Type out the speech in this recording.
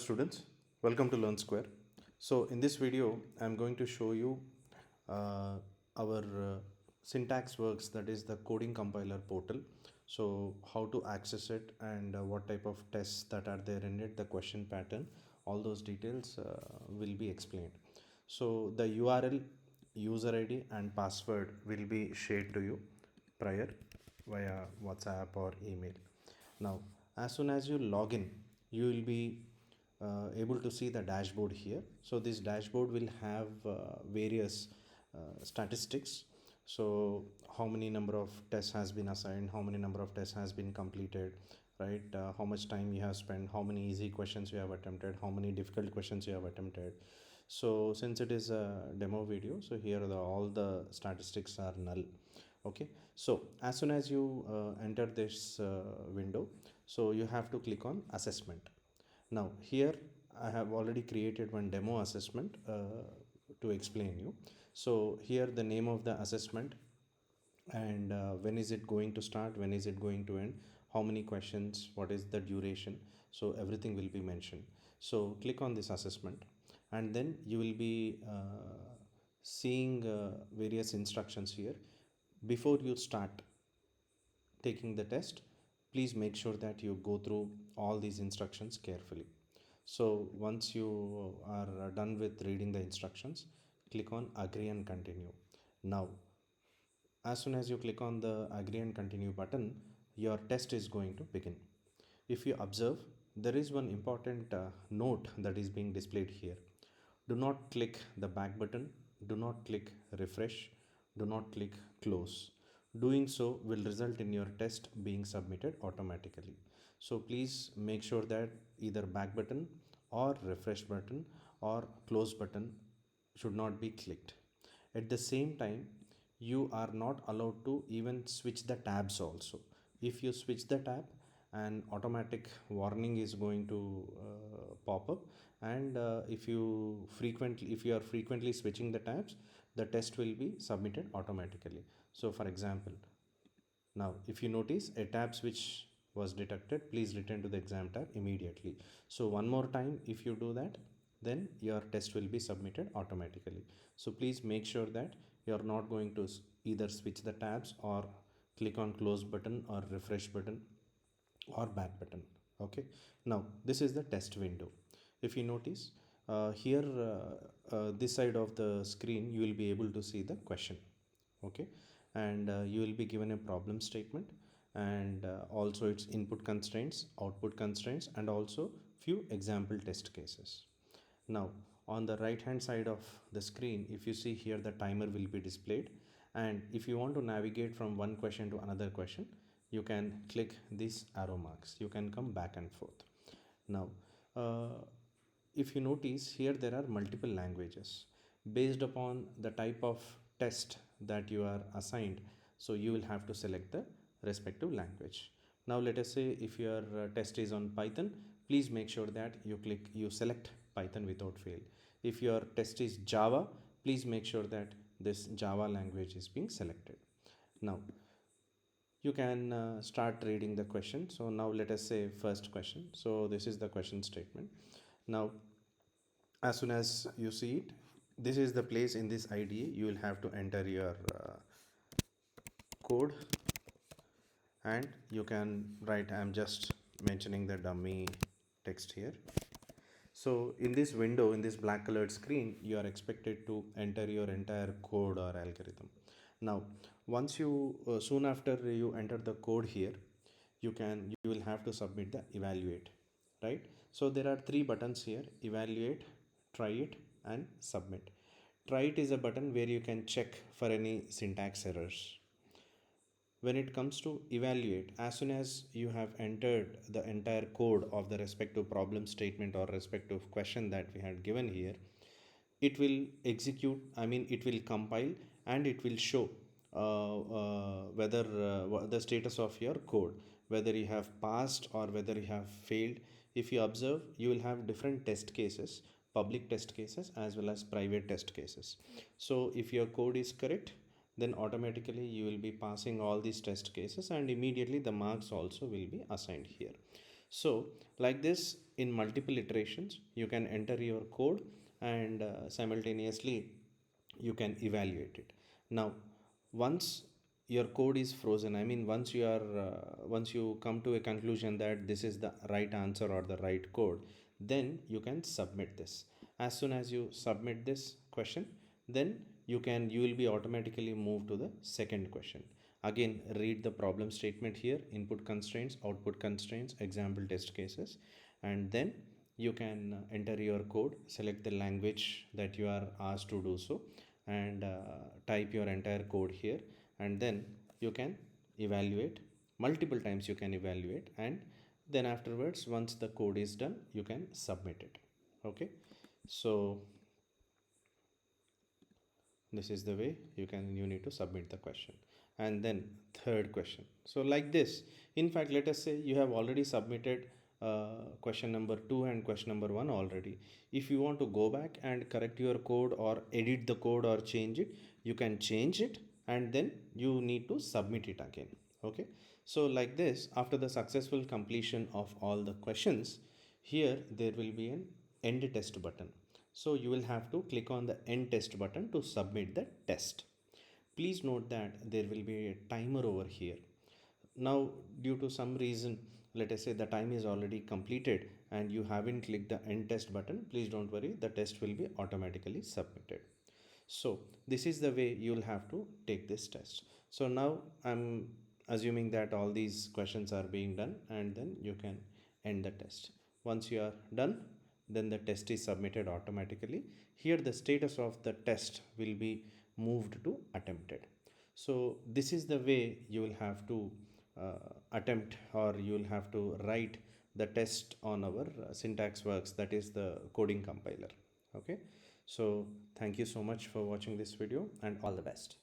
students, welcome to LearnSQUARE. So in this video I'm going to show you our SyntaxWorks, that is the coding compiler portal. So how to access it and what type of tests that are there in it, the question pattern, all those details will be explained. So the URL, user ID and password will be shared to you prior via WhatsApp or email. Now as soon as you log in, you will be able to see the dashboard here. So this dashboard will have various statistics. So how many number of tests has been assigned, how many number of tests has been completed, right? How much time you have spent, how many easy questions you have attempted, how many difficult questions you have attempted. So since it is a demo video, so here all the statistics are null. Okay, so as soon as you enter this window, so you have to click on assessment. Now here I have already created one demo assessment to explain you. So here the name of the assessment and when is it going to start, when is it going to end, how many questions, what is the duration, so everything will be mentioned. So click on this assessment and then you will be seeing various instructions here. Before you start taking the test, please make sure that you go through all these instructions carefully. So once you are done with reading the instructions, click on agree and continue. Now as soon as you click on the agree and continue button, your test is going to begin. If you observe, there is one important note that is being displayed here. Do not click the back button, do not click refresh, do not click close. Doing so will result in your test being submitted automatically. So please make sure that either back button or refresh button or close button should not be clicked. At the same time, you are not allowed to even switch the tabs also. If you switch the tab, an automatic warning is going to pop up, and if you are frequently switching the tabs, the test will be submitted automatically. So for example, now if you notice a tab switch was detected, please return to the exam tab immediately. So one more time if you do that, then your test will be submitted automatically. So please make sure that you are not going to either switch the tabs or click on close button or refresh button or back button. Okay, now this is the test window. If you notice here, this side of the screen, you will be able to see the question. Okay, and you will be given a problem statement and also its input constraints, output constraints, and also few example test cases. Now on the right hand side of the screen, if you see here, the timer will be displayed, and if you want to navigate from one question to another question, you can click these arrow marks, you can come back and forth. Now if you notice here, there are multiple languages based upon the type of test that you are assigned, so you will have to select the respective language. Now let us say if your test is on Python, please make sure that you select Python without fail. If your test is Java, please make sure that this Java language is being selected. Now you can start reading the question. So now let us say first question. So this is the question statement. Now as soon as you see it, this is the place in this IDE you will have to enter your code, and you can write, I am just mentioning the dummy text here. So in this window, in this black colored screen, you are expected to enter your entire code or algorithm. Now once you soon after you enter the code here, you will have to submit the evaluate, right? So there are three buttons here: evaluate, try it, and submit. Try it is a button where you can check for any syntax errors. When it comes to evaluate, as soon as you have entered the entire code of the respective problem statement or respective question that we had given here, it will execute, I mean it will compile, and it will show whether the status of your code, whether you have passed or whether you have failed. If you observe, you will have different test cases, public test cases as well as private test cases. So if your code is correct, then automatically you will be passing all these test cases, and immediately the marks also will be assigned here. So like this, in multiple iterations you can enter your code, and simultaneously you can evaluate it. Now once your code is frozen, I mean once you are once you come to a conclusion that this is the right answer or the right code, then you can submit this. As soon as you submit this question, then you will be automatically moved to the second question. Again, read the problem statement here: input constraints, output constraints, example test cases. And then you can enter your code, select the language that you are asked to do so, and type your entire code here. And then you can evaluate multiple times, you can evaluate, and then afterwards, once the code is done, you can submit it. Okay, so this is the way you need to submit the question. And then third question. So like this, in fact, let us say you have already submitted question number 2 and question number 1 already. If you want to go back and correct your code or edit the code or change it, you can change it, and then you need to submit it again. Okay, so like this, after the successful completion of all the questions, here there will be an end test button. So you will have to click on the end test button to submit the test. Please note that there will be a timer over here. Now, due to some reason, let us say the time is already completed and you haven't clicked the end test button, please don't worry, the test will be automatically submitted. So this is the way you'll have to take this test. So now I'm assuming that all these questions are being done, and then you can end the test. Once you are done, then the test is submitted automatically. Here the status of the test will be moved to attempted. So this is the way you will have to attempt, or you will have to write the test on our SyntaxWorks, that is the coding compiler. Okay, so thank you so much for watching this video, and all the best.